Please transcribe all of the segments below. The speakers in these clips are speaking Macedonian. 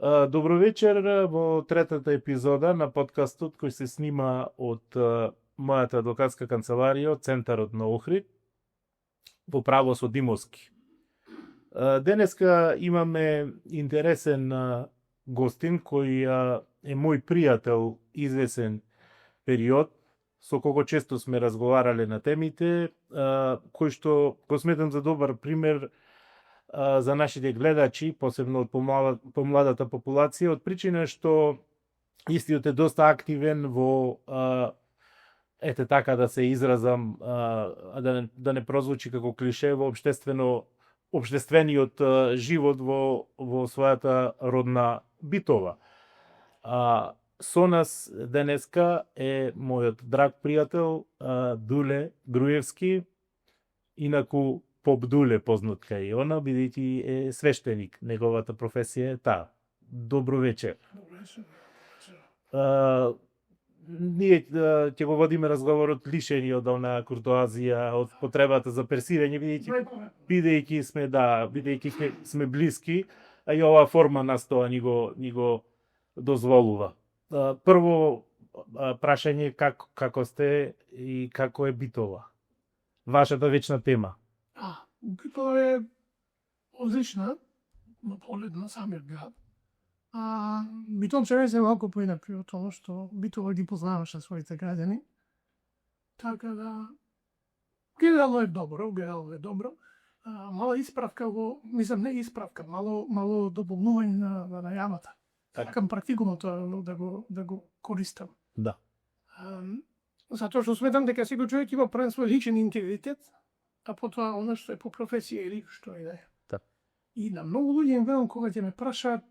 Добро вечер во третата епизода на подкастот кој се снима од мојата адвокатска канцеларија од Центарот на Охрид во право со Димовски. Денеска имаме интересен гостин кој е мој пријател извесен период, со кого често сме разговарале на темите, кој што го сметам за добар пример за нашите гледачи, посебно од помладата популација, од причина што истиот е доста активен во ете така да се изразам, да не прозвучи како клише, во општествениот живот во својата родна Битова. Со нас денеска е мојот драг пријател Дуле Груевски, инаку Поп Дуле познат кај она, бидејќи е свештеник. Неговата професија е таа. Добро вечер. Добро вечер. Ние ќе го водиме разговорот лишени од онаа куртоазија, од потребата за персирање, бидејќи сме блиски, а и оваа форма нас тоа ни го дозволува. Прво прашање како сте и како е Битова? Вашата вечна тема. Битова е одлична, на поглед на самиот град. Битовчевец е малку поинакви од тоа што Битова ги познаваше своите граѓани. Така да, генерално е добро. Мала исправка не исправка, мало дополнување на најавата. Сакам практикувам тоа да го користам. Да. Затоа што сметам дека секој човек има првенство личен интегритет, а потоа она што е по професија или што е да е. Да. И на многу луѓе им велам кога ќе ме прашаат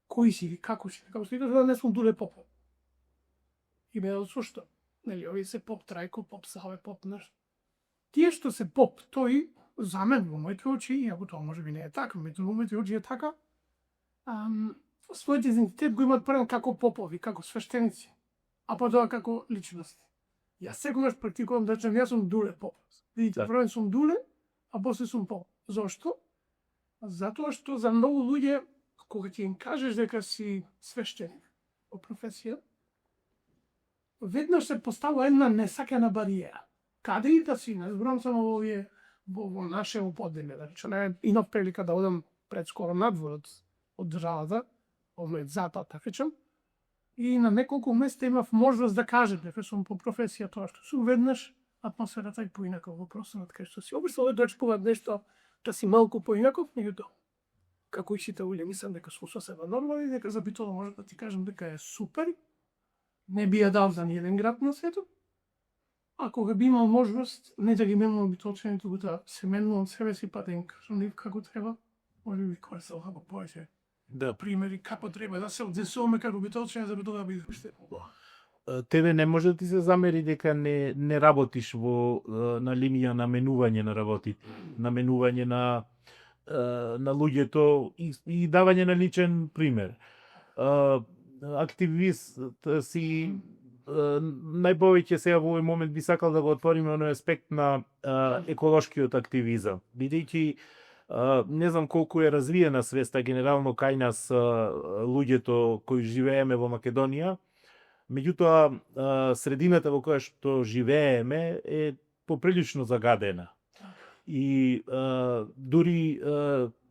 кој си, како си, да не сум Дуле Попов. И ме отсушто. Нели, овие се Поп Трајко, Поп Саве, Поп нешто. Тие што се Поп, тој за мен во моите очи, иако тоа можеби не е така, во моите очи е така, својот идентитет го имаат прво како попови, како свештеници, а потоа како личности. Јас секогаш практикувам да речем јас сум Дуле Поп. Видите, прво сум Дуле, а после сум Поп. Зошто? Затоа што за многу луѓе, кога ќе им кажеш дека си свештеник по професија, веднаш се поставува една несакана бариера. Каде и да си, не зборам само во наше поднебје, да речем, имав прилика да одам пред скоро надвор од државата, овој запад, така речем, и на неколку места имав можност да кажем дека сум по професија тоа што сум, веднаш атмосферата е поинаква во просторот кај што си. Обично да очекуваат нешто да си малку поинаков, меѓутоа како и сите луѓе мислам дека сум сосема нормални, дека за Битова може да ти кажам дека е супер. Не би ја дал за ниеден град на светот. А кога би имал можност не да ги менувам битолчани, туку да се менувам себе си, па да им кажам нив како треба, може би користел како повеќе. Да. Примери како треба да се одесуваме како битолчани за да биде уште. Тебе не може да ти се замери дека не работиш на линија на менување на работите, на менување на луѓето и давање на личен пример. Активист си, најповеќе сега во овој момент би сакал да го отвориме оној аспект на еколошкиот активизам, бидејќи не знам колку е развиена свеста генерално кај нас луѓето кои живееме во Македонија, меѓутоа средината во која што живееме е поприлично загадена. И дури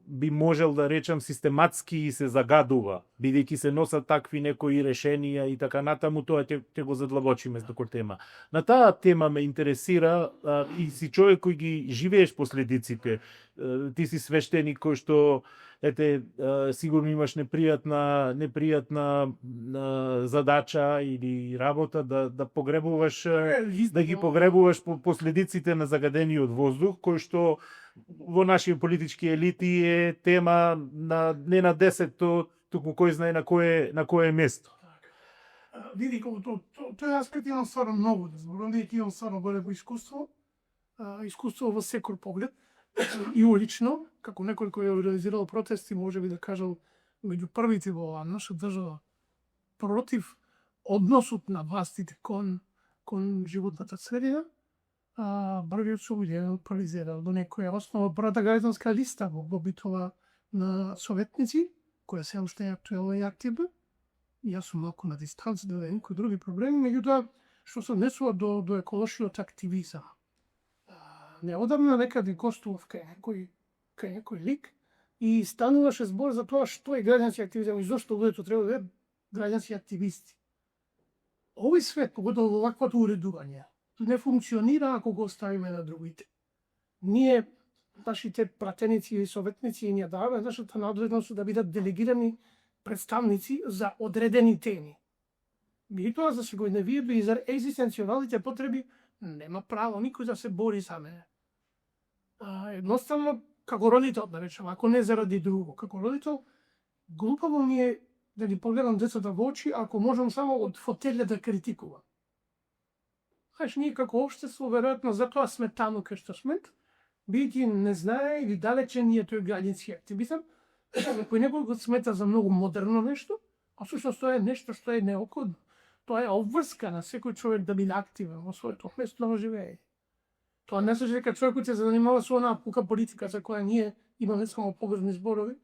би можел да речам систематски се загадува, бидејќи се носат такви некои решенија и така натаму, тоа ќе го задлабочиме за таква тема. На таа тема ме интересира и си човек кој ги живееш последиците. Ти си свештеник кој што сигурно имаш непријатна задача или работа да погребуваш, да ги погребуваш последиците на загадениот воздух, кој што во нашите политички елити е тема не на 10-то, туку кој знае на кое место. Види, тој аспект имам стварно многу да зборам, бидејќи имам стварно големо искуство во секој поглед, и улично, како некој кој е организирал протести, може би да кажал меѓу првите во наша држава против односот на властите кон животната средина, првиот сум организирал до некоја основа првата граѓанска листа во Битова на советници, која се уште е актуелна и активна. Јас сум малку на дистанца да некои други проблеми, меѓутоа што се однесува до еколошкиот активизам. Неодамна некаде гостував кај некој лик и стануваше збор за тоа што е граѓански активизам и зошто луѓето треба да бидат граѓански активисти. Овој свет, погодува оваквото уредување, не функционира ако го оставиме на другите. Ние, нашите пратеници и советници, ние даваме нашата надležност да бидат делегирани представници за одредени теми. Меѓутоа, за секојдневието и за екзистенционалните потреби нема право никој да се бори за мене. Едноставно, како родител, да речем, ако не заради друго, како родител, глупаво ми е да ги погледам децата во очи, ако можам само од фотелја да критикувам. Знаеш, ние како општество, веројатно, затоа сме таму кај што сме, бидејќи не знае или далече ние тој граѓански активизам, кој некој го смета за многу модерно нешто, а всушност тоа е нешто што е неопходно. Тоа е обврска на секој човек да биде активен во своето место на живење. Тоа не значи дека човекот се занимава со онаа пука политика за која ние имаме само погрезни зборови,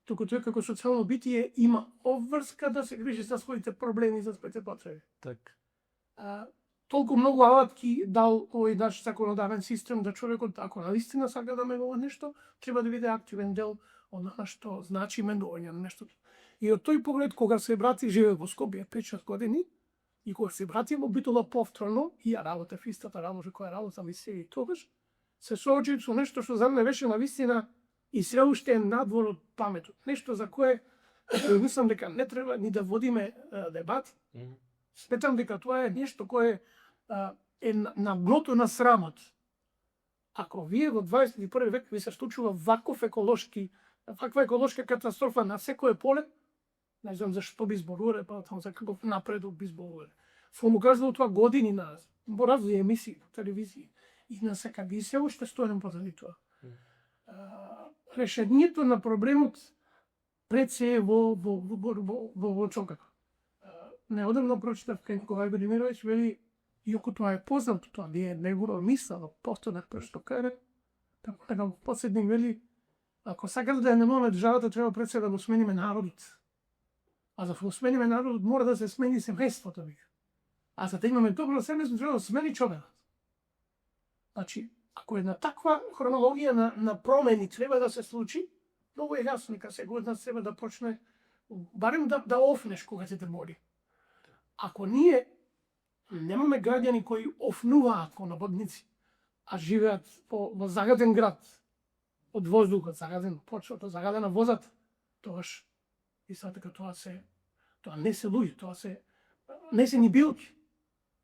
туку тој како социјално битие има обврска да се грижи за своите проблеми, за своите потреби. Так. Толку многу алатки дал овој наш законодавен систем да човекот, ако наистина сака да менува нешто, треба да биде активен дел од она што значи менување на нешто. И од тој поглед, кога се брати живее во Скопје 5-6 години, и кога се брати во Битола повторно, и ја работев истата работа која работам и сега и тогаш, се соочи со нешто што за мене беше навистина и се уште е надвор од паметот. Нешто за кое мислам дека не треба ни да водиме дебат. Сметам дека тоа е нешто кое е на дното на срамот. Ако вие во 21 век ви се случува ваква еколошка катастрофа на секое поле, не знам зашто би зборувале, па таму за каков напредок би зборувале. Му кажало тоа години на во разни емисии по телевизија и на секаде и се уште стојам позади тоа. Решението на проблемот пред се е во човекот. Неодамно прочитав кај Николај Велимировиќ, вели, иако тоа е познато, тоа не е негова мисла, но повторно што каде, така во последник вели, ако сакате да ја немаме државата, треба пред се да го смениме народот. А за да го смениме народот, мора да се смени семејството ви. А за да имаме добро семејство, треба да смени човекот. Значи, ако една таква хронологија на промени треба да се случи, многу е јасно дека секој од нас треба да почне, барем да офнеш кога се те мори. Ако ние немаме граѓани кои офнуваат по наводници, а живеат во загаден град, од воздухот загаден, почвата загадена возата, тогаш и сега така тоа не се луѓе, не се ни билки.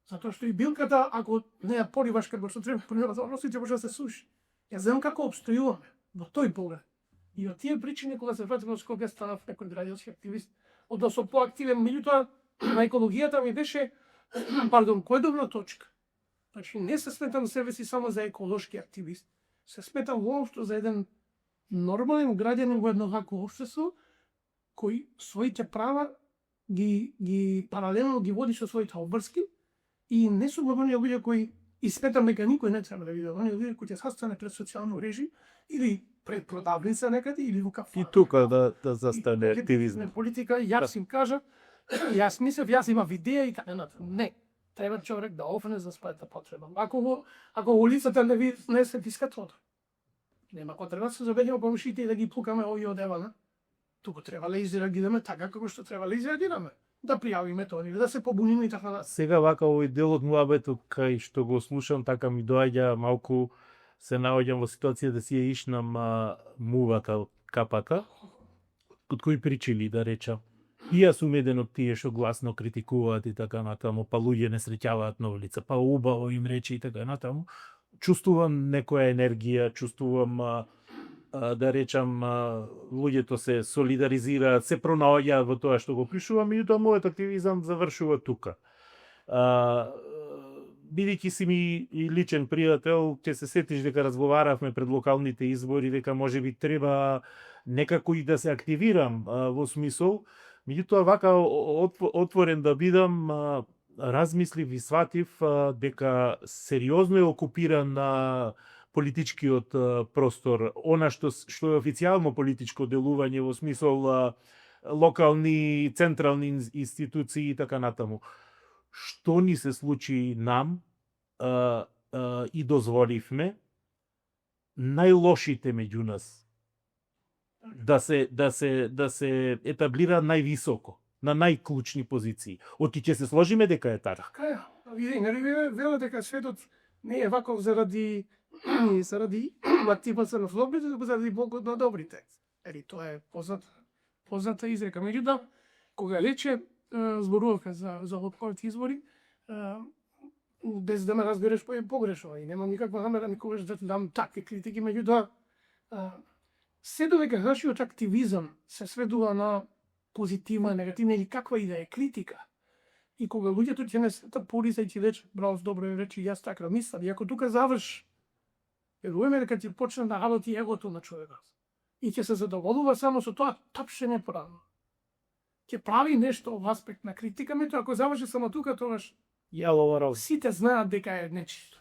Затоа што и билката, ако не ја пориваш како што треба, ќе може да се суши. Ја знам како обстојуваме во тој поглед. И од тие причини, кога се вратив во Скопје, станав некој граѓански активист, односно поактивен, меѓутоа на екологијата ми беше, поедобна точка. Значи, не се сметам себе си само за еколошки активист. Се сметам воопшто за еден нормален граѓанин во едно вакво општество, кој своите права ги паралелно ги води со своите обврски и не сум во оние луѓе кои и сметам дека никој не треба да види оние луѓе кои ќе састане пред социјално мрежи или пред продавница некаде или во кафана. И тука да застане активизм. Политика, јас им кажа, јас мислев, јас имам идеја и така натаму. Не, треба човек да офне за својата потреба. Ако во улицата не се вискат ода. Нема кој треба да се забедиме помошите и да ги пукаме овие од Евана. Туку треба да изреагираме така како што треба да изреагираме. Да пријавиме тоа или да се побуниме и така натаму. Сега вака овој дел од муабетот кај што го слушам, така ми доаѓа малку, се наоѓам во ситуација да си ја ишнам мувата капата, од кои причини да речам. И јас сум еден од тие што гласно критикуваат и така натаму, па луѓе не среќаваат на улица, па убаво им рече и така натаму. Чувствувам некоја енергија, чувствувам да речам луѓето се солидаризираат, се пронаоѓаат во тоа што го пишувам, меѓутоа мојот активизам завршува тука. Бидејќи си ми и личен пријател, ќе се сетиш дека разговаравме пред локалните избори, дека можеби треба некако и да се активирам во смисол. Меѓутоа вака отворен да бидам, размислив и сватив дека сериозно е окупиран политичкиот простор, она што е официјално политичко делување во смисол локални, централни институции и така натаму. Што ни се случи нам и дозволивме најлошите меѓу нас да се етаблира највисоко, на најклучни позиции. Оти ќе се сложиме дека е така. Така е. Велат дека светот не е ваков заради активноста на злобните, туку заради Богот на добрите. Ели тоа е позната изрека. Меѓутоа, кога рече зборувавме за локалните избори, без да ме разбереш погрешно и немам никаква намера никогаш да дам такви критики, меѓутоа се додека нашиот активизам се сведува на позитивна, негативна или каква и да е критика, и кога луѓето ќе не светат полиса и ќе рече, браво, добро рече, јас така мислам, и ако тука заврш, веруваме дека ќе почне да работи егото на човекот и ќе се задоволува само со тоа тапшење порано. Ќе прави нешто во аспект на критика, меѓутоа ако заврши само тука, тогаш сите знаат дека е нечисто.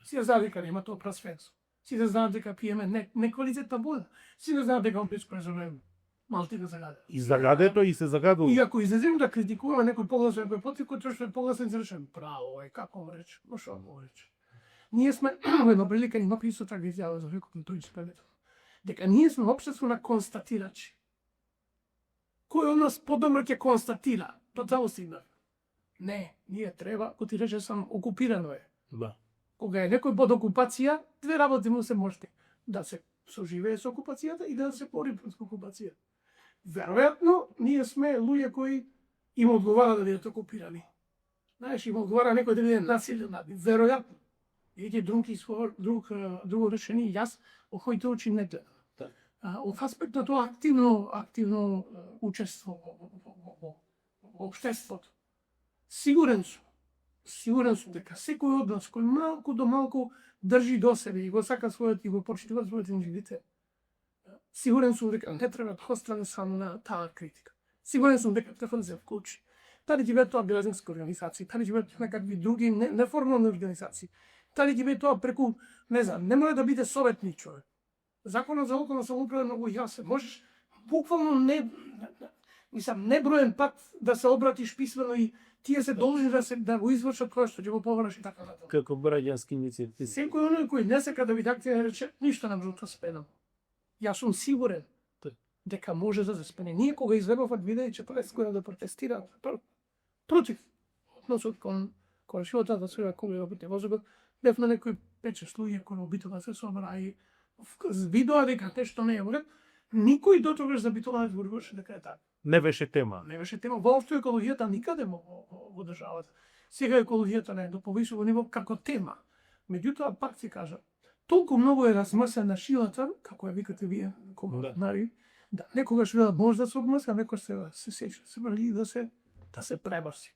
Сите знаат дека нема тоа просвенство. Сите знаат дека пиеме неквалитетна вода. Сите знаат дека он безпрезорен малти да загаде. И загадето и се загадува. И ако излезем да критикуваме некој погласен, некој против, кој што е погласен, се речем, браво, како му рече, но што му рече. Ние сме во една прилика и написо така изјава за векот на тој спелето. Дека ние сме општество на констатирачи. Кој од нас подобро ќе констатира? Тоа само стигна. Не, ние треба, ако ти рече сам, окупирано е. Да. Кога е некој под окупација, две работи му се можете. Да се соживее со окупацијата и да се бори против окупацијата. Веројатно, ние сме луѓе кои им одговара да бидат окупирани. Знаеш, им одговара некој да биде насилен над нив. Веројатно. Иде друго решение, јас во коите очи не гледам. Од аспект на тоа активно учество во општеството. Сигурен сум дека секој од нас кој малку до малку држи до себе и го сака својот и го почитува својот индивидитет, сигурен сум дека не треба да остане само на таа критика. Сигурен сум дека треба да се вклучи. Дали ќе бидат тоа граѓански организации, дали ќе бидат некакви други неформални организации, дали ќе биде тоа преку, не знам, не може да биде советник човек. Законот за локална самоуправа е многу јасен. Можеш буквално неброен пат да се обратиш писмено и тие се должни да го извршат тоа што ќе го површи така натаму. Како граѓански иницијативи. Секој оној кој не сака да биде активен рече, ништо не може да спенам. Јас сум сигурен дека може да се спене. Ние кога излегував видео 40 година да протестираат против односот кон животот да се кога опите возот, бев на некои 5-6 луѓе кои обитува се собра и видоа дека нешто не е во ред, никој дотогаш за битува не зборуваше дека е така. Не беше тема. Не беше тема. Воопшто екологијата никаде во државата. Сега екологијата не е до повисоко ниво како тема. Меѓутоа, пак ти кажа, толку многу е размрсена шилата, како ја викате вие, комунарии, да некогаш може да се обмрска, некогаш се сече, се врли да се пребрси.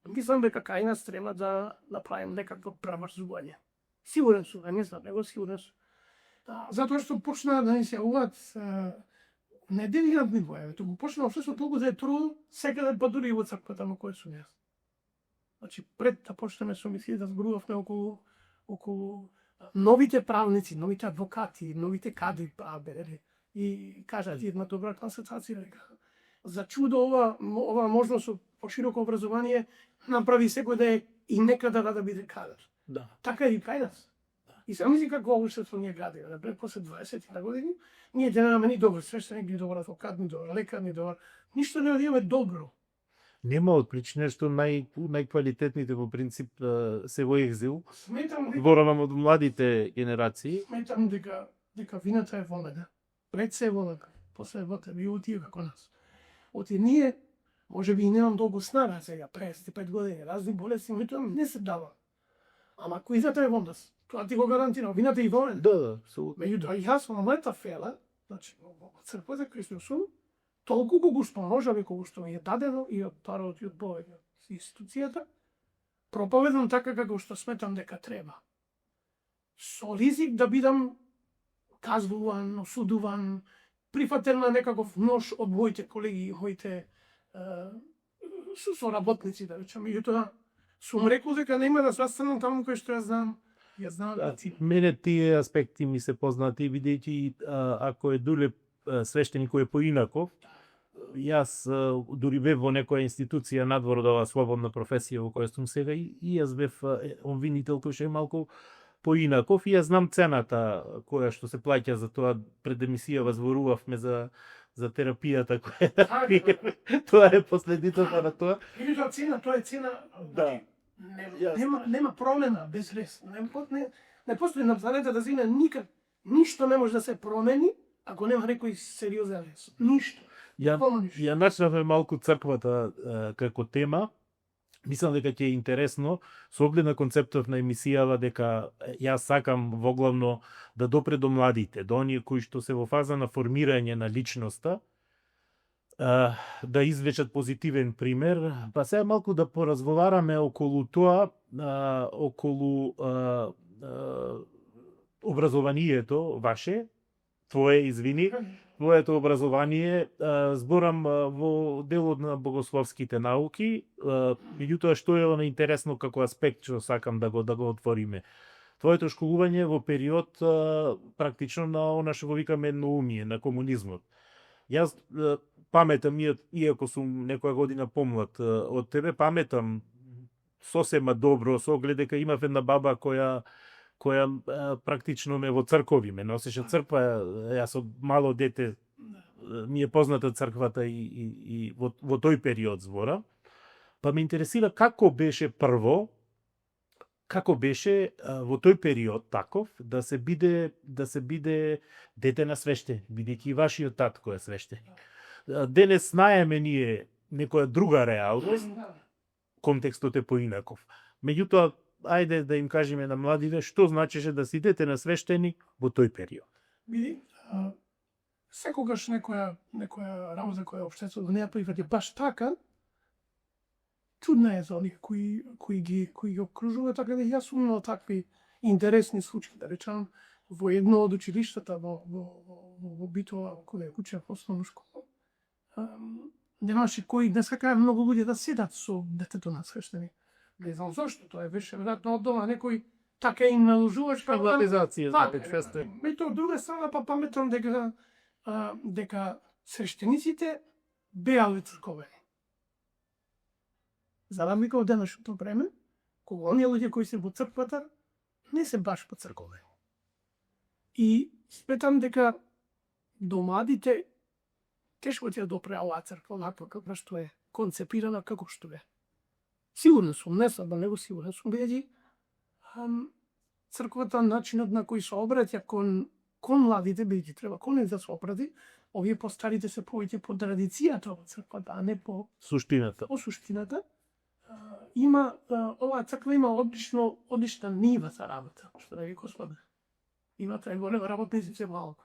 Мислам дека кај нас треба да направим некакво пребрзување. Сигурен сум, не знам, него сигурен сум. Затоа што почна да ни се јавуваат не делигантни војави, туку почна општество толку да е трудно, секаде па дури и во црквата на кој сум јас. Значи, пред да почнеме со мисли да зборувавме околу новите правници, новите адвокати, новите кадри правбери и кажат една добра констатација дека за чудо ова можност со пошироко образование направи секој да е и некада да биде кадар. Да. Така и кај нас. И се мисли како општество ние градиме, напред после 20 години, ние ќе немаме ни добар свештеник, ни добар адвокат, ни добар лекар, ни добар... Ништо не имаме добро. Нема од причина што најквалитетните во принцип се во екзил. Сметам Зборувам од младите генерации. Сметам дека вината е во мене. Пред се во мене, после во тебе и отие како нас. Оти ние, може би и немам долго снага сега, 55 години, разни болести, меѓутоа не се дава. Ама којзата е во нас. Тоа ти го гарантирам, вината и во мене. Да, абсолютно. Меѓутоа јас во мојата фела, значи во црквата кој што сум, толку кога што можам и кога што ми е дадено и од парот и од Бога и институцијата, проповедам така како што сметам дека треба. Со ризик да бидам казвуван, осудуван, прифатен на некаков нож од моите колеги и моите соработници, да речем. Меѓутоа, сум рекол дека нема да застанам таму кој што ја знам. Мене тие аспекти ми се познати, бидејќи ако е Дуле свештеник кој е поинаков, јас дури бев во некоја институција надвор од оваа слободна професија во која сум сега и јас бев обвинител кој ше малку поинаков и јас знам цената која што се плаќа за тоа. Пред емисија зборувавме за терапијата која тоа е последицата на тоа. Или цена, тоа е цена. Да. Нема промена без рез. Не постои на планетата Земја никак ништо не може да се промени ако нема некој сериозен рез. Ништо. Ја начнавме малку црквата како тема. Мислам дека ќе е интересно со оглед на концептот на емисијава дека јас сакам воглавно да допре до младите, до оние кои што се во фаза на формирање на личноста, да извлечат позитивен пример, па сега малку да поразговараме околу тоа, околу образованието ваше, твое, извини, твоето образование, зборам во делот на богословските науки, меѓутоа што е на интересно како аспект што сакам да го отвориме. Твоето школување во период практично на она што го викаме едноумие, на комунизмот. Јас паметам, иако сум некоја година помлад од тебе, паметам сосема добро, со оглед дека имав една баба која практично ме во цркови ме носеше црква. Јас од мало дете ми е позната црквата и во тој период збора. Па ме интересира како беше прво, како беше во тој период таков да се биде дете на свештеник, бидејќи и вашиот татко е свештеник. Денес знаеме ние некоја друга реалност, контекстот е поинаков. Меѓутоа, ајде да им кажеме на младиве што значеше да си дете на свештеник во тој период. Види, секогаш некоја работа која општеството не ја прифати баш така, чудна е за оние кои ги окружуваат, така да јас сум имал такви интересни случаи, да речам, во едно од училиштата во Битола, кога учев основна школа. Немаше кои, не сакаа многу луѓе да седат со детето на свештеник. Не знам зошто, тоа беше веројатно од дома некој така им наложуваш Стандартизација за свештеник. Меѓутоа, од друга страна па паметам дека свештениците беа црковени. За разлика од денешното време, кога оние луѓе кои се во црквата не се баш поцрковени. И сметам дека домадите тешко ќе допреа оваа црква онаква како што е концепирана, како што е. Сигурен сум, не сум, него сигурен сум, бидејќи црквата, начинот на кој се обраќа кон младите, бидејќи треба кон да се обрати, овие постарите се повеќе по традицијата во црквата, а не по суштината. По суштината. Оваа црква има одлична нива за работа, што да ви Господе. Има голема работници се малку.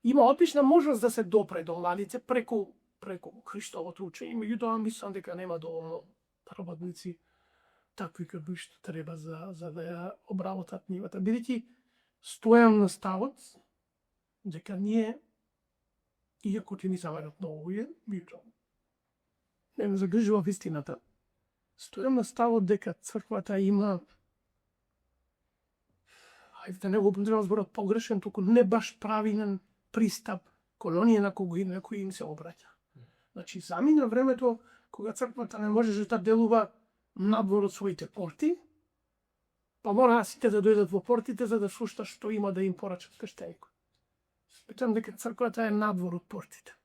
Има одлична можност да се допре до младите преку Христовото учење, меѓутоа мислам дека нема доволно работници такви како што треба за да ја обработат нивата. Бидејќи стојам на ставот дека ние, иако ти ни заварат многу луѓе, не ме загрижува вистината. Стојам на ставот дека црквата има, ајде да не го употребам зборот погрешен, туку не баш правилен пристап кон оние на кои им се обраќа. Значи, замина времето кога црквата не можеше да делува надвор од своите порти, па мора сите да дојдат во портите за да слушнат што има да им порача свештеникот. Сметам дека црквата е надвор од портите.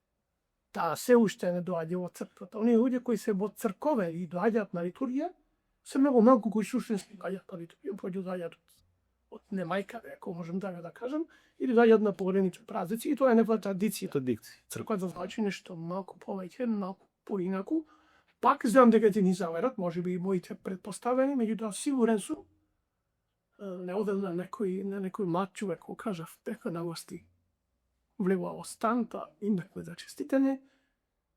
Таа се уште не доаѓа во црквата. Оние луѓе кои се во цркове и доаѓаат на литургија, се многу малку кои суштински доаѓаат на литургија, поќе доаѓаат од немајка, ако можем така да кажем, или доаѓаат на погранични празници, и тоа е некоја традиција. Црквата значи нешто малку повеќе, малку поинаку. Пак знам дека ти ни заверат, може би и моите предпоставени, меѓутоа сигурен сум, не одел на некој млад човек, кој кажав, дека на гости влегува во стан, па имавме за честитење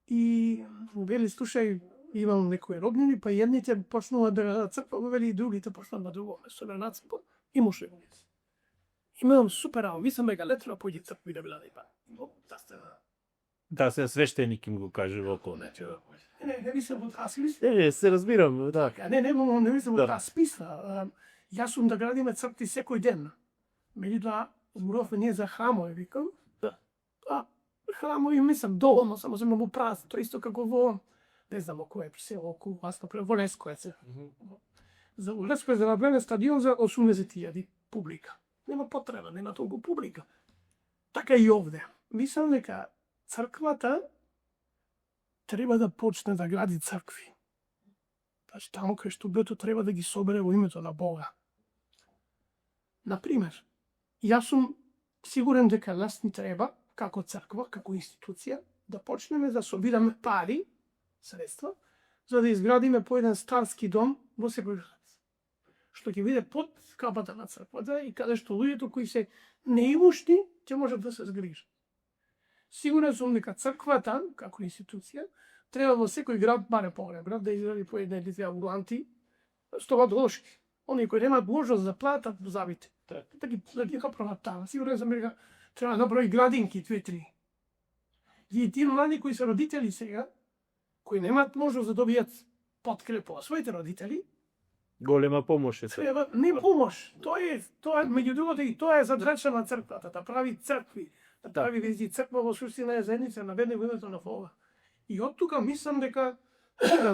и вели, слушај, имам некои роднини, па едните почнува да црква, вели и другите почнува на друго место да нацрква и муше. Имам супер, ви сам мега летро, појди цркви да била да Да, се свештеник им го каже во околу. Не мислам од таа списа. Не, се разбирам, да. Не мислам од таа списа. Јас сум да градиме цркви секој ден. Меѓутоа, зборувавме ние за храмове, викам. храмови, мислам, доволно, само се многу празни. Тоа исто како во, не знам, кое село, околу вас, например, во Лескоје. За Лескоје за набране стадион за 80.000 публика. Нема потреба, нема толку публика. Така и овде. Мислам дека црквата треба да почне да гради цркви. Значи, таму кај што бето треба да ги собере во името на Бога. Например, јас сум сигурен дека нас ни треба, како црква, како институција, да почнеме да собираме пари, средства, за да изградиме по еден старски дом во секој град. Што ќе биде под капата на црквата и каде што луѓето кои се неимушни ќе можат да се згрижат. Сигурен сум дека црквата, како институција, треба во секој град, барем по-голем град, да изгради по една или две амбуланти, стоматолошки. Оние кои немаат можност да платат, забите. Да ги направат таа. Сигурен сум дека треба да направи градинки, 2-3. И тие млади кои се родители сега, кои немаат можност да добијат подкрепа од своите родители, Голема помош е. треба не помош. Тоа е меѓу другото и тоа е задача на црквата, да прави цркви, да прави вези црква во суштина е заедница на ведне во името на Бога. И од тука мислам дека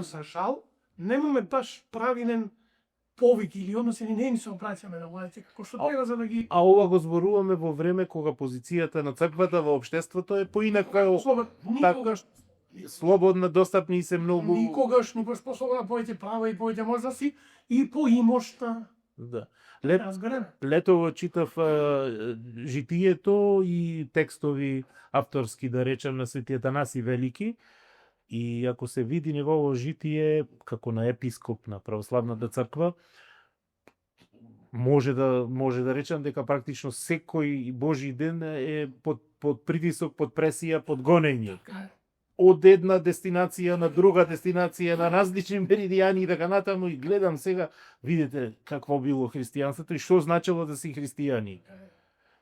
за жал немаме баш правилен повик или односно не ни се обраќаме на младите како што треба за да ги А ова го зборуваме во време кога позицијата на црквата во општеството е поинака никогаш слободна, достапни и се многу. никогаш не беше способна повеќе права и повеќе можности и поимошна. Да. Разберем. Летово читав житието и текстови авторски, да речем, на Свети Атанаси Велики. И ако се види негово житие како на епископ на православната црква, може да речем дека практично секој Божи ден е под притисок, под пресија, под гонење. Од една дестинација на друга дестинација, на различни меридијани и така натаму, и гледам сега, видите какво било христијанството и што значело да си христијани.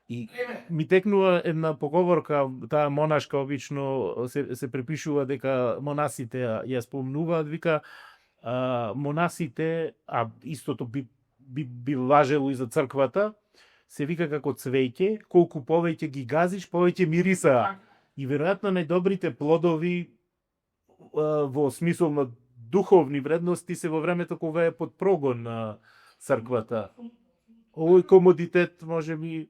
И ми текнува една поговорка, таа монашка обично се препишува дека монасите ја спомнуваат, вика монасите, а истото би важело и за црквата, се вика како цвеќе, колку повеќе ги газиш, повеќе мирисаа. И веројатно најдобрите плодови во смисол на духовни вредности се во времето кога е под прогон на црквата. Овој комодитет може би.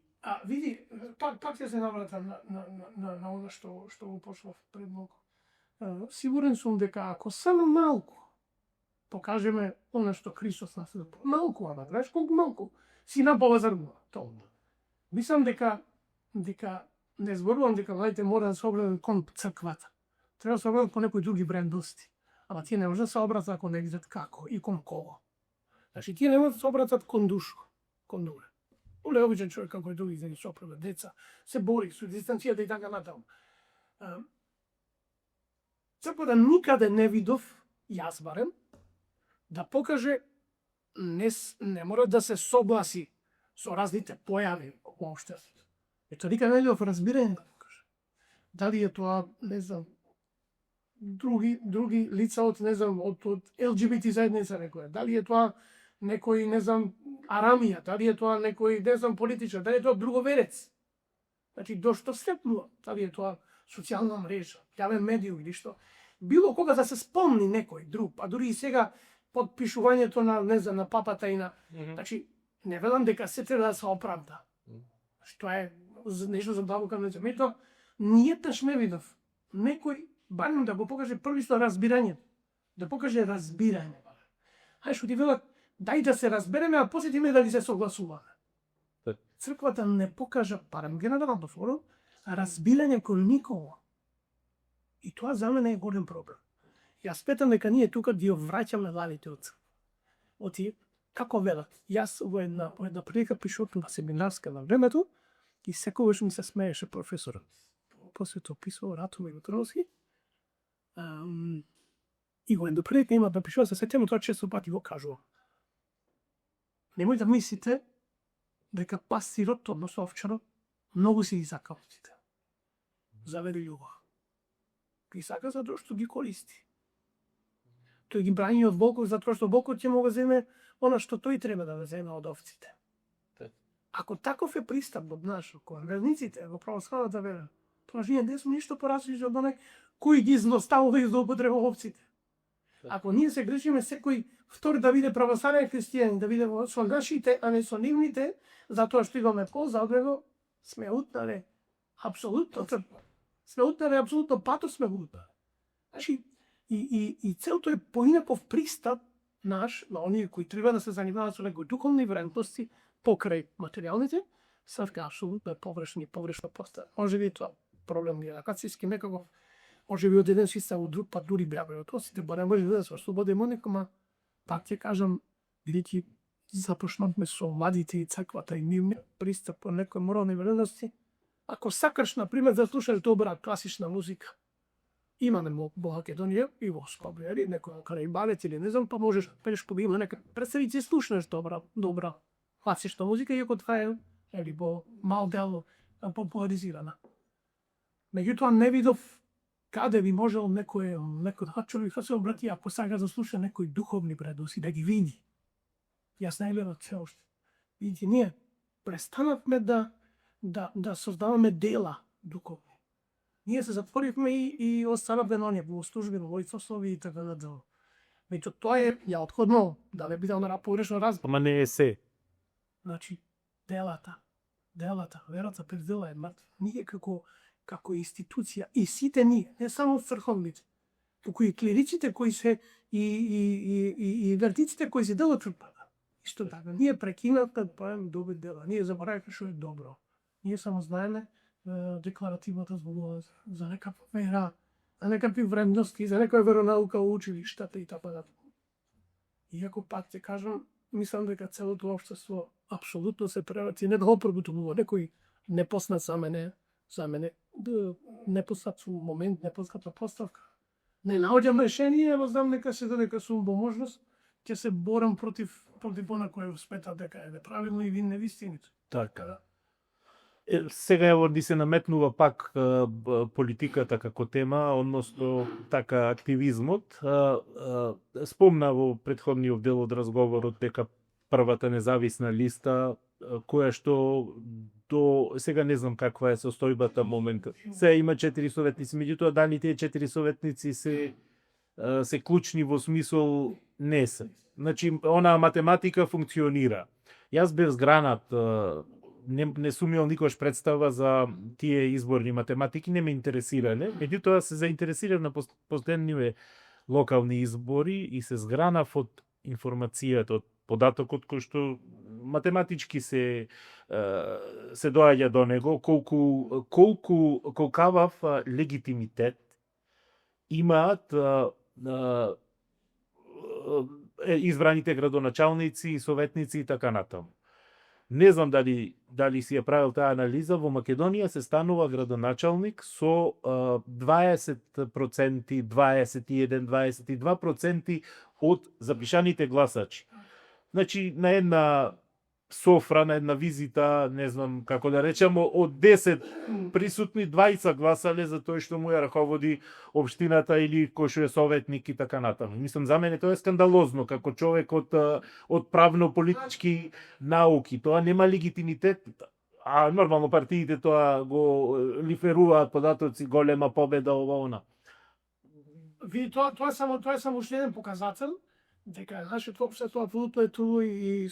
Види, пак ќе се наврата на она што го почнав пред малку. Сигурен сум дека ако само малку покажеме она што Христос нас малку, ама знаеш колку малку си напава заргува. Тоа. Мислам дека не зборувам дека младите мора да се обратат кон црквата. Треба да се обратат кон некои други брендности. Ама тие не може да се обратат ако не видат како и кон кого. Значи тие не може да се обратат кон душко, кон дуре. Оле обичен човек како и други за ги сопрема деца, се бори со дистанцијата и така натаму. Црквата никаде не видов, јас барем, да покаже не мора да се согласи со разните појави во општеството. Ето никаде не видов разбирање да покаже. Дали е тоа, не знам, други лица од, не знам, од LGBT заедница некоја, дали е тоа некој, не знам, арамија, дали е тоа некој, не знам, политичар, дали е тоа друговерец. Значи, до што степнува, дали е тоа социјална мрежа, јавен медиум или што. Било кога да се спомни некој друг, а дури и сега подпишувањето на, не знам, на папата и на... Значи, не велам дека се треба да се оправда. Што е нешто за длабока на земето, ниједнаш не видов некој, барем да го покаже првисто разбирање, да покаже разбирање. Хај што ти велат, дај да се разбереме, а после тиме дали се согласуваме. Црквата не покажа, барем генерално форум, разбирање кон никого. И тоа за мене е голем проблем. Јас сметам дека ние тука ги враќаме лавите од црква. Оти, како велат, јас во една прилика пишував на семинарска на времето и секогаш ми се смееше професорот. После тоа писувал Ратомир Митроновски. И во една прилика има да пишува, се сеќавам тоа често пати го кажувам. Немој да мислите дека пастирот, односно овчарот, многу си ги сака овците. Завери љубов. Ги сака затоа што ги користи. Тој ги брани од волкот затоа што волкот ќе му го земе она што тој треба да го земе од овците. Ако таков е пристапот наш кон верниците во православната вера, Тоа ние не сме ништо поразлични од оној кој ги злоставува и злоупотребува овците. Ако ние се грижиме секој втор да биде православен христијанин, да биде со нашите, а не со нивните, затоа што имаме полза од него, сме утнале апсолутно трпа. Сме утнале апсолутно пато сме утнале. Значи, и целото е поинаков пристап наш, на оние кои треба да се занимаваат со некои духовни вредности покрај материјалните, се така апсолутно поврешно поставено. Може би тоа проблем генерацијски некако, може би од еден си се од друг, па дури бягаме од тоа, сите барем може да се ослободиме некома, пак ќе кажам, бидејќи започнавме со младите и црквата и нивниот пристап по некои морални вредности, ако сакаш, например, да слушаш добра класична музика, има во Македонија и во Скопје, или некој Караибалец или не знам, па можеш пееш по Библија, нека представи си слушнеш добра класична музика, иако тоа е или по мал дел популаризирана. Меѓутоа не видов каде би можел некој човек да се обрати ако сака да слуша некои духовни вредности, да ги види. Јас не гледам се уште. Видите, ние престанавме да создаваме дела духовни. Ние се затворивме и останавме на оние во служби, во војцослови и така надолу. Меѓу тоа е ја отходно, да не биде на погрешно разбор. Ама не е се. Значи, делата, верата пред дела е мртва. Ние како институција и сите ние, не само црковните, туку и клириците кои се и вертиците кои се делат трпа. Исто така, ние прекинавме да правиме добри дела. Ние заборавме што е добро. Ние само знаеме декларативната зборува за некаква вера, за некакви вредности, за некоја веронаука во училиштата и така натаму. Иако пак ќе кажам, мислам дека целото општество апсолутно се преврати, не да го пробутувува некој непознат за мене, непознат момент, непозната поставка. Не наоѓам решение, ама знам дека сум во можност, ќе се борам против она кој смета дека е неправилно и вин невистините. Така. Сега ево ни се наметнува пак политиката како тема, односно така активизмот. Спомна во претходниот дел од разговорот дека првата независна листа, која што до сега не знам каква е состојбата момента. Се има 4 советници, меѓутоа дали тие 4 советници се клучни во смисол не се. Значи, она математика функционира. Јас бев згранат, не сум имал никош представа за тие изборни математики, не ме интересирале. Меѓутоа се заинтересирав на последниве локални избори и се згранав од информацијата, од податокот кој што математички се доаѓа до него, колкавав легитимитет имаат избраните градоначалници, советници и така натаму. Не знам дали си ја правил таа анализа, во Македонија се станува градоначалник со 20%, 21, 22% од запишаните гласачи. Значи, на една софра, на една визита, не знам како да речеме, од 10 присутни 20 гласале за тој што му ја раководи општината или кој што е советник и така натаму. Мислам, за мене тоа е скандалозно, како човек од правно-политички науки. Тоа нема легитимитет, а нормално партиите тоа го лиферуваат податоци, голема победа, ова она. Види, тоа е само уште еден показател, дека нашето општество апсолутно е туло и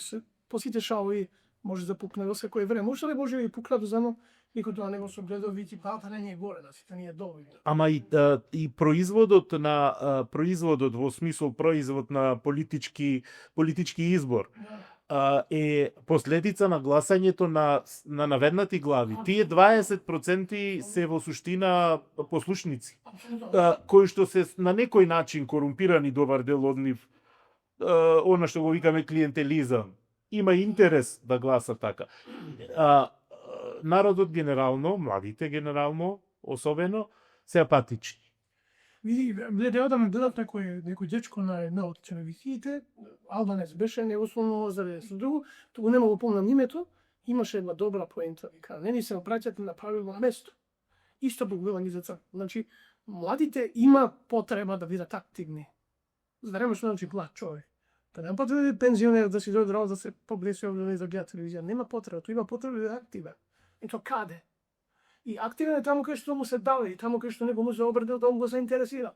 по сите шалови може да пукне во секој време. Уште не може да пукна дозано, никој тоа не го согледал, види, палата не е горе, на сите не е долу. Ама и производот во смисол производ на политички избор е последица на гласањето на наведнати глави. Тие 20% се во суштина послушници, кои што се на некој начин корумпирани добар дел од нив, она што го викаме клиентелизам. Има интерес да гласа така. Народот генерално, младите генерално, особено, се апатични. Види, гледајќи да ме гледат некој дечко на една од телевизиите, албанец беше, не условно за со друго, туку не го помнам името, имаше една добра поента, вика, не ни се обраќате на правилно место. Исто погледани за црква. Значи, младите има потреба да бидат активни. За да немаш значи плат човек. Па нема потреба да пензионер да си дојде да се поблеси овде да гледа телевизија. Нема потреба, тоа има потреба да е активен. И то каде? И активен е таму кај што му се дава и таму кај што него му се обрдел да го заинтересира.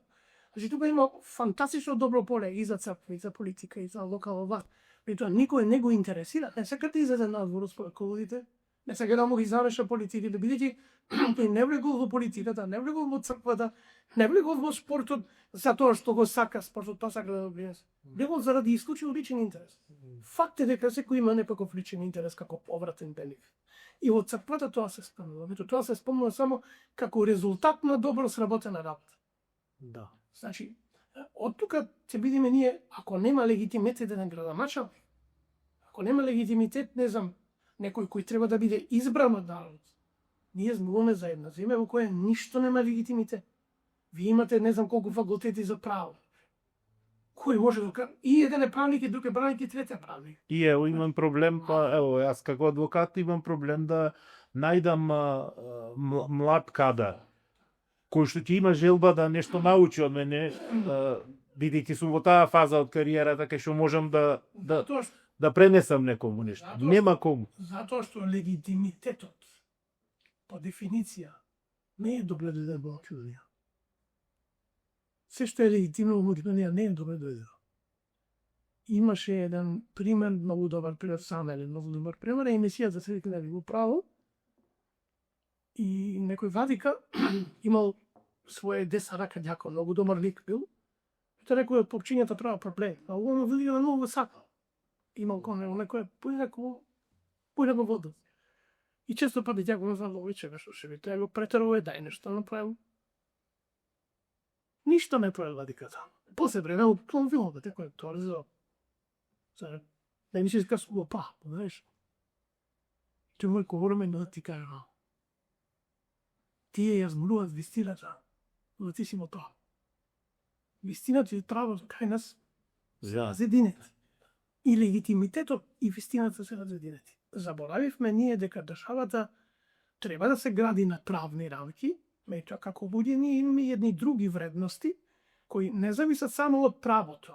Значи тука има фантастично добро поле и за црква, и за политика, и за локална власт. И тоа никој не го интересира. Не сака да излезе надвор според колодите. Не сака да му ги замеша политиките, бидејќи тој не влегол во политиката, не влегол во црквата, не влегол во спортот затоа што го сака спортот, тоа сака да допринесе. Влегол заради исклучиво личен интерес. Факт е дека секој има некаков личен интерес како повратен бенефит. И во црквата тоа се спомнува. Тоа се спомнува само како резултат на добро сработена работа. Да. Значи, од тука ќе бидеме ние, ако нема легитимитет на градоначалник, ако нема легитимитет, не знам, некој кој треба да биде избран од народ, ние зборуваме за една земја во која ништо нема легитимитет. Вие имате не знам колку факултети за право. Кој може да кажа? И еден е правник, и друг е правник, и трет е правник. И имам проблем, па ево, јас како адвокат имам проблем да најдам млад кадар кој што ќе има желба да нешто научи од мене, бидејќи сум во таа фаза од кариерата кај што можам да пренесам некому нешто. Нема кому. Затоа што легитимитетот по дефиниција не е добре дојде во Македонија. Се што е легитимно во Македонија не е добре дојде. Имаше еден пример, многу добар пример, сам еден многу добар пример, емисијата се вика во право. И некој вадика имал своje деса рака ѓако, многу добар лик бил. И тоа некој од попчињата права проблем. А он види да многу сака. Имал кон него некој појде во вода. И често пати ѓако не знам ловиче што ще би тоа го претерува, дај нешто направил. Ништо не прави вадиката. После време од филмот некој тоа резо. Сега да не се скасува знаеш. Ти мој говориме да ти кажа. Тие ја зборуваат вистината, но ти си во тоа. Вистината е право кај нас разединет. И легитимитетот и вистината се разединети. Заборавивме ние дека државата треба да се гради на правни рамки, меѓутоа како луѓе ние имаме едни други вредности кои не зависат само од правото.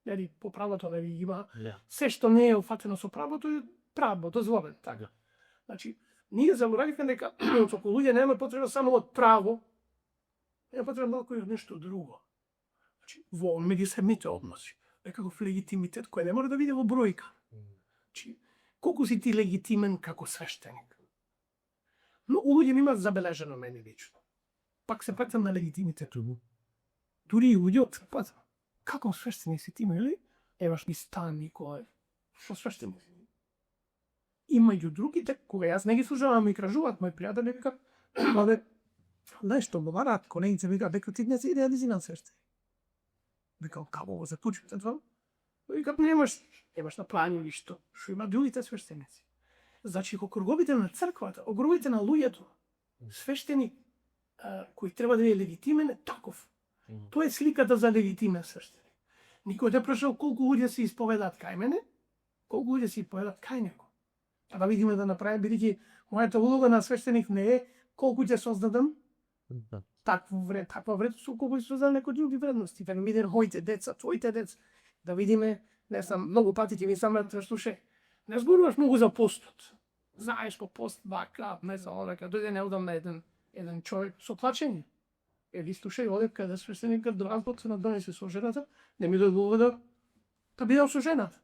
Нели по правото има се што не е офатено со правото е право, дозволено така. Значи ние заборавивме дека како луѓе нема потреба само од право, нема потреба малку и од нешто друго. Значи, во меѓусебните односи, некаков легитимитет кој не може да види во бројка. Значи, колку си ти легитимен како свештеник? Но луѓе ми имаат забележено мене лично. Пак се патам на легитимитетот. Дури и луѓе од црквата. Како свештеник си ти, или? Еваш ми стан Николај. Што свештеник? И меѓу другите, кога јас не ги слушавам и кажуваат мои пријатели, викат, бабе, знаеш што го бараат, колегица вика, дека ти не си реализиран свештеник. Викам, како го заклучите тоа? Викат, немаш направено ништо, што има другите свештеници. Значи, кога круговите на црквата, круговите на луѓето, свештеник кој треба да е легитимен е таков. Тоа е сликата за легитимен свештеник. Никој не прашал колку луѓе се исповедаат кај мене, колку луѓе се исповедаат кај него. А да видиме да направиме, бидејќи мојата улога на свештеник не е колку ќе создадам таква вредност, колку ќе создадам некои други вредности. Да видиме моите деца, твоите деца, да видиме, не знам, многу пати ќе ми самата слуше, не зборуваш многу за постот. Знаеш по пост, бака, не знам, одека, дојде неодамна еден човек со плачење. Ели слушај, оде каде свештеникот до разбот се надонесе со жената, не ми дозволува да бидам со жената.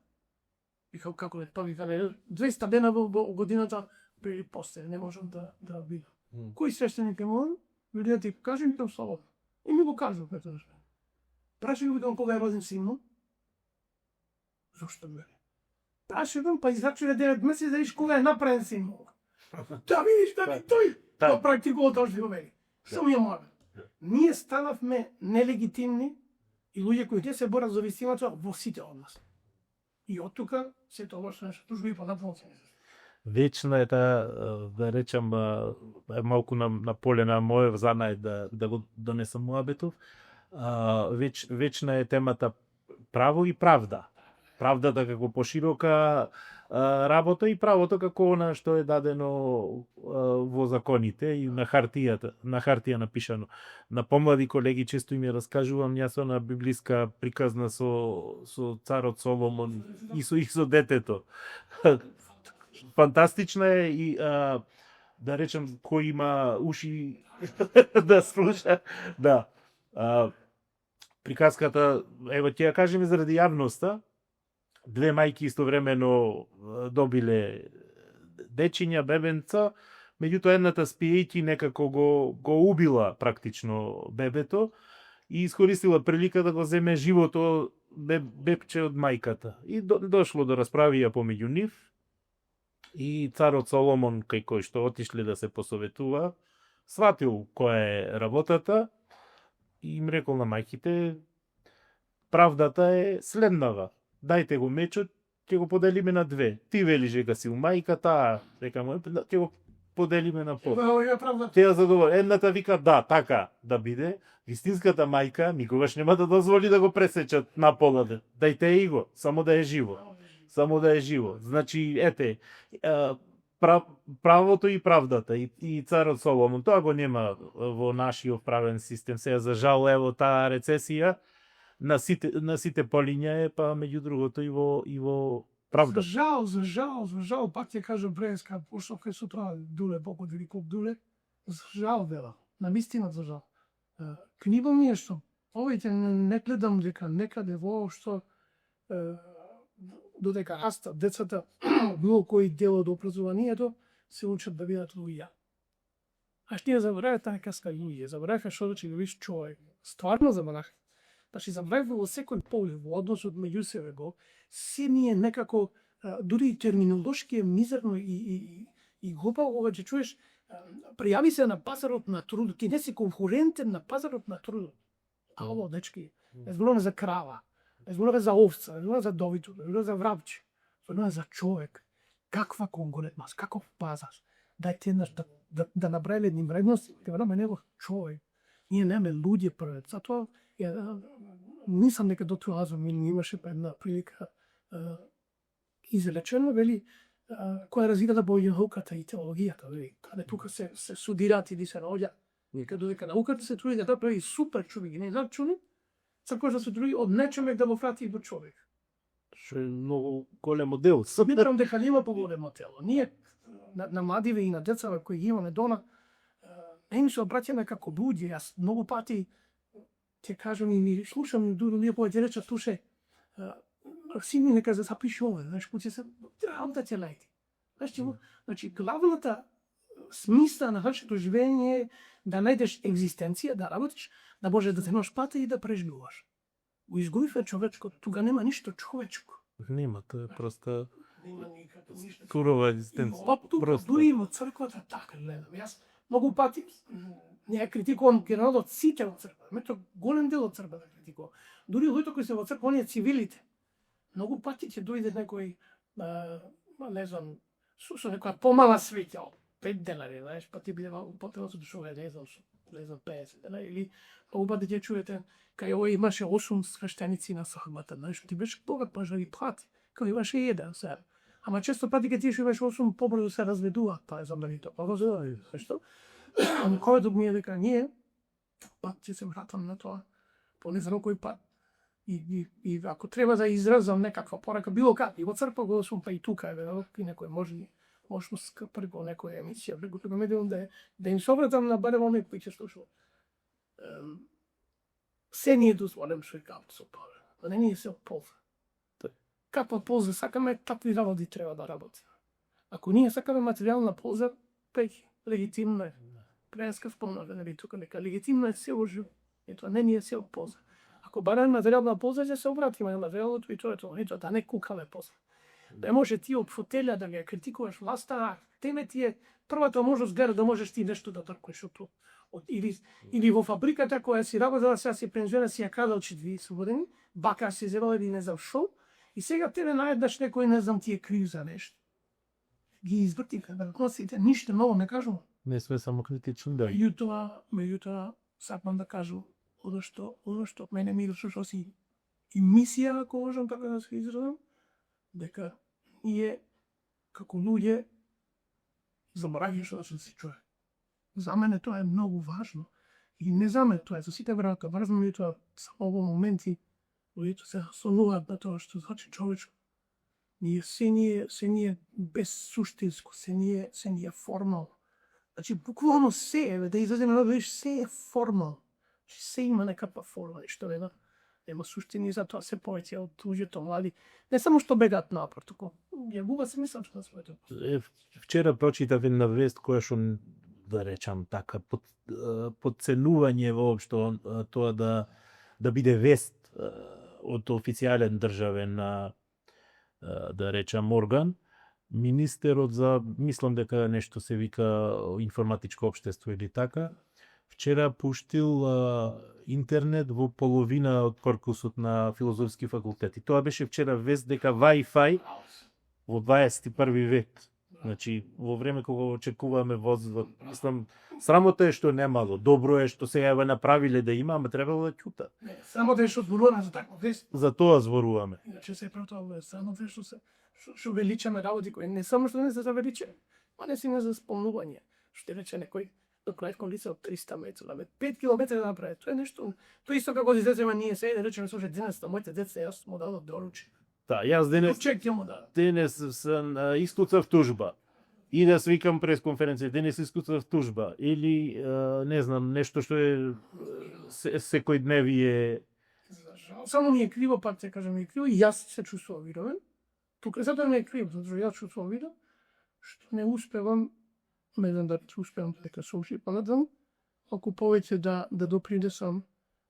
Викам, како е, тоа вика, 200 дена во годината пред и после, не можам да бидам. Кој свештеник е мој? Вели да ти кажи, викам слободно. И ми го кажу, праши го викам кога е роден син му. Зошто вели? Праши го, па израчува 9 месеци да видиш кога е направен син му. Да видиш, да ви тој. Тоа практикува дожди го вели. Само ја мора. Ние станавме нелегитимни и луѓе кои не се борат за вистината во сите од нас. И од тука се тоа што нешто тужби и понатаму. Вечна е таа, да речам, малку на поле на моје занае да го донесам муабетов. Вечна е темата право и правда. Правдата како поширока работа и правото како она што е дадено во законите и на хартија напишано. На помлади колеги често им ја раскажувам, јас она библиска приказна со царот Соломон и со детето. Фантастична е и да речем, кој има уши да слуша, да. Приказката, ево ќе ја кажеме заради јавноста, две мајки истовремено добиле дечиња, бебенца, меѓутоа едната спиејќи некако го убила практично бебето и искористила прилика да го земе живото бебче од мајката. И дошло до расправија помеѓу нив и царот Соломон, кај кој што отишле да се посоветува, сватил која е работата и им рекол на мајките, правдата е следнава. Дајте го мечот, ќе го поделиме на две. Ти велиш дека си у мајката, рекам, ќе го поделиме на пол. Те ја задоволни. Едната вика да, така да биде. Вистинската мајка никогаш нема да дозволи да го пресечат на пола. Дајте и го, само да е живо. Само да е живо. Значи, ете, правото и правдата и царот Соломон, тоа го нема во нашиот правен систем. Сега за жал ево таа рецесија на сите полиња е, па меѓу другото и во правда. За жал, пак ќе кажам преска, пошто кај сутра дуле, Бог великов дуле, за жал вела, на вистина за жал. Книга ми е што, овојте не гледам дека некаде воопшто додека растат децата, било кој дел од образованието, се учат да бидат луѓе. А што ја забравя таа каска луѓе, забравя што да го виш човек. Стварно забравя. Значи, забравя во секој поглед, во односот меѓу себе го, се ни е некако, дури и терминолошки е мизерно и глупаво, кога ќе чуеш, пријави се на пазарот на труд, ки не си конкурентен на пазарот на труд. Ало, дечки, не зборуваме за крава, не зборуваме за овца, не зборуваме за довиту, не зборуваме за врабче, зборуваме за човек. Каква конкурентност, каков пазар? Дајте еднаш да направи едни вредности, ќе враме него човек. Ние немаме луѓе првец, затоа мислам дека до тоа ми имаше една прилика изречено, вели, која развива науката и теологијата, вели, каде тука се студираат или се роѓа, каде додека науката се труди да направи супер човек, не знам чуни, црквата се труди од нечовек да го врати до човек. Што е многу големо дело. Сметам дека нема поголемо тело. Ние на младиве и на деца кои ги имаме дома, не им се обраќаме како луѓе. Јас многу пати ќе кажам и ми слушам дури ние повеќе речат туше, сини нека запиши ова, знаеш, кога се работа ќе најди. Значи, главната смисла на нашето живење е да најдеш екзистенција, да работиш, да може да земаш плата и да преживуваш. Го изгубивме човечко, тука нема ништо човечко. Нема, тоа е просто Нема никакво ништо. сурова екзистенција. Дури во црквата така гледам. Јас многу пати не ја критикувам генералот сите во црква, мето голем дел од црквата критикувам. Дури луѓето кои се во црква, оние цивилите. Многу пати ќе дојде некој, не знам, со некоја помала свеќа, 5 денари, знаеш, па ти биде малку потrebно се душува, не знам, 50 денари, или многу пати ќе чуете, кај овој имаше 8 свештеници на свадбата, знаеш, ти беше богат, може да ги плати, кај имаше 1 сега. Ама често пати кога ти имаш 8 побрзо се разведуваат, па не знам дали тоа. Па зашто? Којот ми е дека ние, пак ќе се вратам на тоа, по не знам кој пат. И ако треба да изразам некаква порака, било како, и во црква го сум, па и тука, и некој можност преку некоја емисија, преку тука медиум да им се обратам на барем оние кои ќе слушаат. Се ни е дозволено што е као со тоа, но не ни е се од полза. Каква полза сакаме, такви работи треба да работиме. Ако ние сакаме материјална полза, пеќе, легитимно е. Преска спомнаве, нели тука нека легитимно е се ожив, и тоа не ни е се од полза. Ако бараме материјална полза, ќе се обратиме на материјалното и тоа е тоа. Ето, да не кукаме после. Да може ти од фотеља да ја критикуваш власта, теме ти е првата можност гледа да можеш ти нешто да тркнеш од тоа. Или во фабриката која си работела, сега си пензионер, си ја крадал 4 слободени, бака си зело или не знам шо, и сега тебе наеднаш некој не знам ти е крив за нешто. Ги извртиха веројатноците, ништо ново не кажувам. Не сме само критични, да. Меѓутоа, сакам да кажам, оно што мене ми што си и мисија, ако можам така да се изразам, дека ние, како луѓе, забораваме што да си човек. За мене тоа е многу важно. И не за мене тоа е, за сите врака, важно ми е тоа, само во моменти, луѓето се сонуваат на тоа што значи човечко. Ние се ни е без суштинско, се ни е формално. Значи, буквално се, да излеземе да видиш, се е формално. Се има некаква форма, нешто нема суштини, затоа се повеќе од луѓето млади. Не само што бегаат напор, туку ја губа смисла на своето. Вчера прочитав една вест која што, да речам така, подценување воопшто тоа да биде вест од официјален државен, да речам, орган. Министерот за, мислам дека нешто се вика информатичко општество или така, вчера пуштил интернет во половина од корпусот на филозофски факултет. И тоа беше вчера вест дека Wi-Fi во 21 век. Значи, во време кога очекуваме возот, мислам, срамота е што немало, добро е што сега ја направиле да има, ама требало да ќута. Срамота е што зборуваме за таква вест. За тоа зборуваме. Иначе се протоа срамота е што величаме работи кои не само што не се завеличаме, а не си не за спомнување. Што рече некој до крајком лице од 300 метра, 5 километри да направи. Тоа е нешто. Тоа исто како децема ние се да речеме слушај денес моите деца јас му дадов доручи. Да, јас денес искуцав тужба. И да свикам пресконференција, денес искуцав тужба. Или, не знам, нешто што е секојдневие. Само ми е криво, пак се кажам, ми е криво и јас се чувствувам виновен. Тука затоа ми е криво, затоа јас чувствувам виновен, што не успевам, не знам да успевам дека се уши понатаму, ако повеќе да допринесам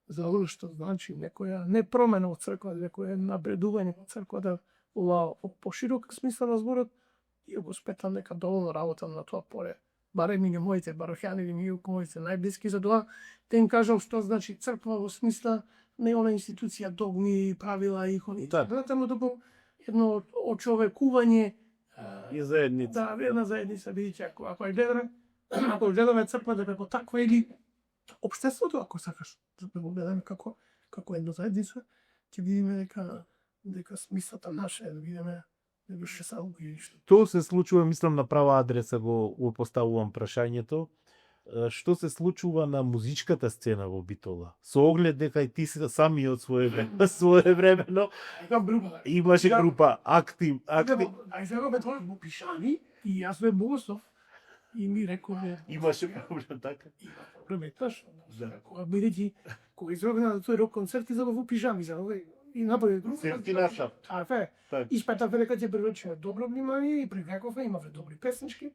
за оно што значи некоја не промена од црква, некоја напредување од црква да поширок смисла на зборот и го спетам нека доволно работам на тоа поле. Барем и моите барохјани или моите најблиски за тоа, да им кажам што значи црква во смисла не она институција, догми, правила и хони. Натаму туку едно очовекување и заедница. Да, една заедница, бидејќи ако гледаме црква да бе по таква или општеството, ако сакаш да го гледаме како една заедница, ќе видиме дека смислата наша е да видиме да беше само и што. Тоа се случува, мислам на права адреса го поставувам прашањето. Што се случува на музичката сцена во Битола? Со оглед дека и ти си самиот своевремено имаше група актив. Сега бе тоа во пишани и јас бе богослов и ми рекове имаше проблем така. Има проблем кога бидејќи кога изорганизирав тој рок концерт и за во пижами за овој и направи група. Сертинаша. Испетаве дека ќе привлече добро внимание и привлековме, имаве добри песнички.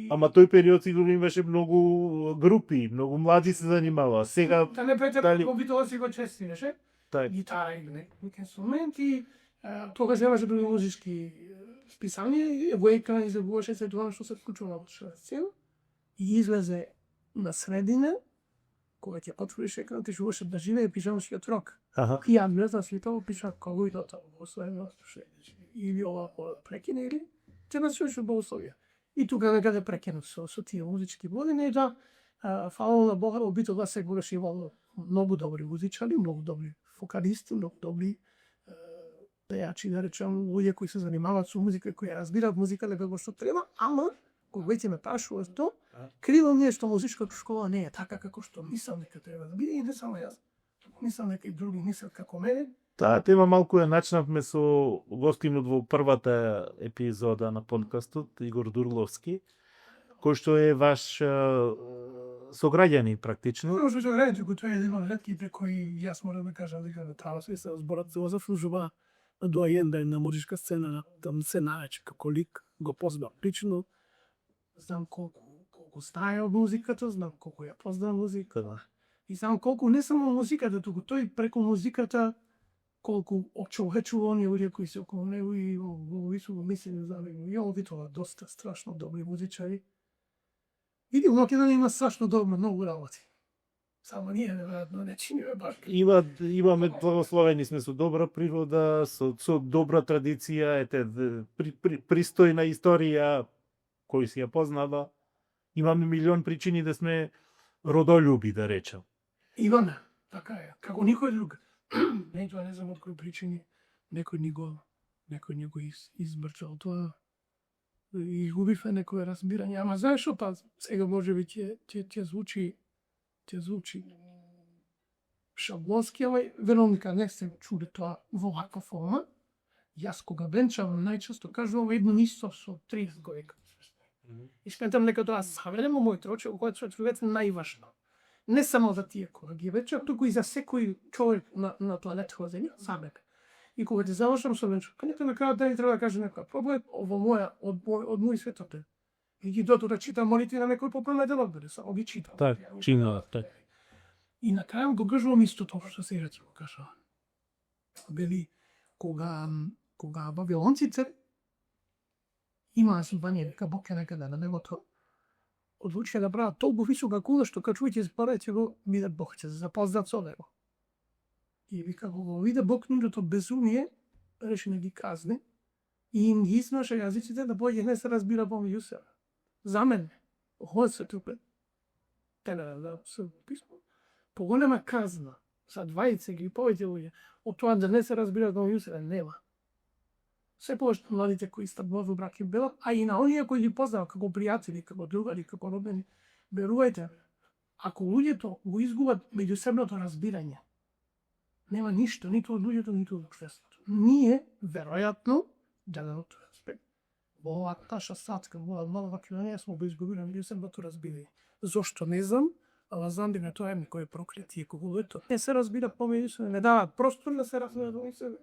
Ама тој период сигурно имаше многу групи, многу млади се занимаваа. Сега да не пете во Битола си го честиреше. Так. Гитара и некои инструменти, тогаш немаше други музички списања, во екран излегуваше се тоа што се вклучува на сцена и излезе на средина, кога ќе отвориш екран, ти шуваше да живее пижамскиот рок. И ја гледам сликаво пиша кого и тоа богословено или ова прекине или ќе насуши богословија. И тука некаде прекинав со тие музички години, да, фала на Бога, во Битола сегогаш имало многу добри музичари, многу добри вокалисти, многу добри пејачи, да речем, луѓе кои се занимаваат со музика, кои разбираат музика како што треба, ама кога веќе ме прашуваш тоа, криво ми е што музичката школа не е така како што мислам дека треба да биде и не само јас. Мислам дека и други мислат како мене. Таа тема малку ја начнавме со гостинот во првата епизода на подкастот, Игор Дурловски, кој што е ваш сограѓани практично. Што сограѓани, тоа е еден од ретките кои јас морам да кажам дека таа се зборот се заслужува доаен да е на музичка сцена, да се најче како лик, го познав лично, знам колку знае од музиката, знам колку ја познава музиката. И знам колку не само музиката, туку тој преку музиката колку очовечува оние луѓе кои се околу него и во високо мислење за него. И он Битола доста страшно добри музичари. Види, Македонија има страшно добро многу работи. Само ние неверојатно не чиниме баш. Имаме благословени сме со добра природа, со добра традиција, пристојна историја кој си ја познава. Имаме милион причини да сме родолюби, да речем. Имаме, така е, како никој друг. Не, тоа не знам од кои причини некој ни го избрчал тоа. И губивме некој разбирање, ама знаеш што па сега можеби ќе звучи шаблонски, ама верувам дека не се чули тоа во ваква форма. Јас кога венчавам најчесто кажувам едно исто со 30 години. И сметам дека тоа савремо моите очи, кој е човек најважно. Не само за тие кои ги вече, туку и за секој човек на планетата Земја, самек. И кога ти завршам со нешто, кај на крајот ден треба да кажа некој проблем во моја од мој светот. И ги дото да читам молитви на некој попренеден одбери, само ги читам. Так, чинува, так. И на крајот го кажувам истото што се рече го кажа. Бели кога вавилонците имаа сумбање дека Бог е некаде на небото, одлучија да прават толку висока кула што качувајќи се пара ќе го видат Бог, ќе се запознат со него. И вика кога го виде Бог нивното безумие, реши да ги казни и им ги измаша јазиците да поќе не се разбира помеѓу себе. За мен, ова се тупе. Да се писмо. Поголема казна за 20 или повеќе луѓе од тоа да не се разбира помеѓу себе нема. Се повеќе младите кои стапуваат во брак и бело, а и на оние кои ги познаваат како пријатели, како другари, како роднини, верувајте, ако луѓето го изгубат меѓусебното разбирање, нема ништо, ниту од луѓето, ниту од општеството. Ние, веројатно, даденото респект, во оваа наша садка, во оваа мала Македонија смо го изгубили меѓусебното разбирање. Зошто не знам, ала знам дека тоа е некој проклетие кога луѓето не се разбира помеѓу себе, не даваат простор да се разбира помеѓу себе.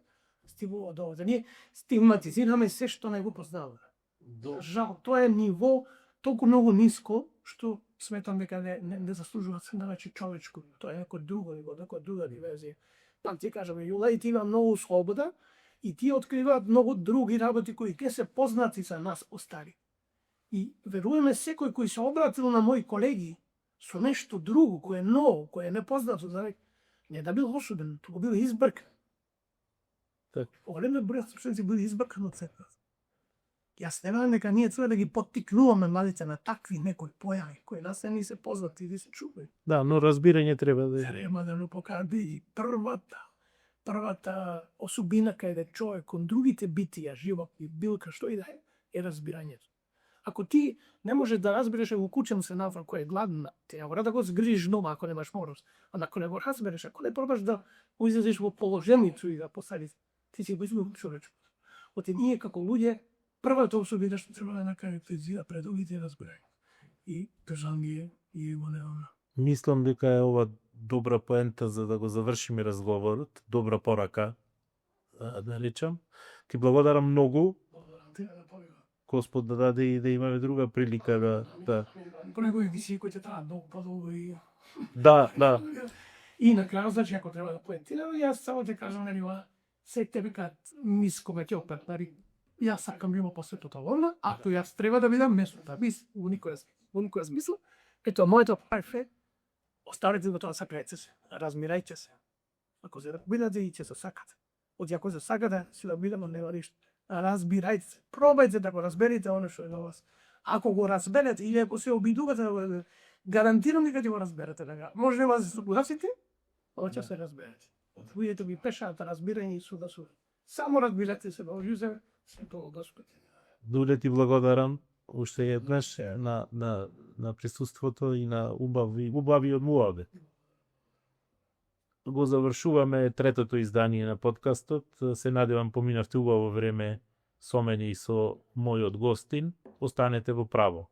Стигува до овде. Ние стигматизираме се што не го познаваме. Жал, тоа е ниво толку многу ниско, што сметам дека не заслужува се нарече човечко. Тоа е некој друго ниво, некоја друга дивизија. Пак ти кажаме, јулеите има многу слобода и тие откриваат многу други работи кои ке се познати за нас остари. И веруваме секој кој се обратил на мои колеги со нешто друго, кој е ново, кој е непознато за него, не да бил осуден, туку бил избркан. Големиот број студенти били избркани од црквата. Јас не верувам дека ние треба да ги поттикнуваме младите на такви некои појави кои нас не ни се познати и се чуваме. Да, но разбирање треба да е. Треба да му покажи и првата особина кај да човек кон другите битија, животни, билка што и да е разбирањето. Ако ти не можеш да разбереш во кученце навр кој е гладна, ти не мора да го згрижиш дома ако немаш мороз. А ако не го разбереш, ако не пробаш да го излезеш во положението и да посадиш, ти си го изгубил човечко. Оти ние како луѓе, првата особина што треба да накарактеризира пред другите разбирање. И кажам ги и го немаме. Мислам дека е ова добра поента за да го завршиме разговорот, добра порака, да речам. Ти благодарам многу. Господ да даде и да имаме друга прилика да... Понекои висии кои ќе траат долго подолго и... Да. И на крај, значи, ако треба да поентираме, јас само ќе кажам, нели, се тебе кад мис кога ќе опертари, јас сакам да има посветото волна, ако јас треба да бидам местната мис, во никоја смисла, ето, моето парфе, оставете го тоа, сакајте се, размирајте се. Ако се да бидате и ќе се сакате. Оти ако се сакате, си да бидаме, нема ништо. Разбирајте се, пробајте да го разберете оно што е до вас. Ако го разберете или ако се обидувате да го гарантирам дека ќе го разберете дека може нема да се согласите, ова ќе се разберете. Луѓето ви пешаат разбирање и суда суда. Само разбирате се во себе, се тоа Господ. Дуле ти благодарам уште еднаш на присуството и на убавиот муабет. Го завршуваме третото издание на подкастот. Се надевам поминавте убаво време со мене и со мојот гостин. Останете во право.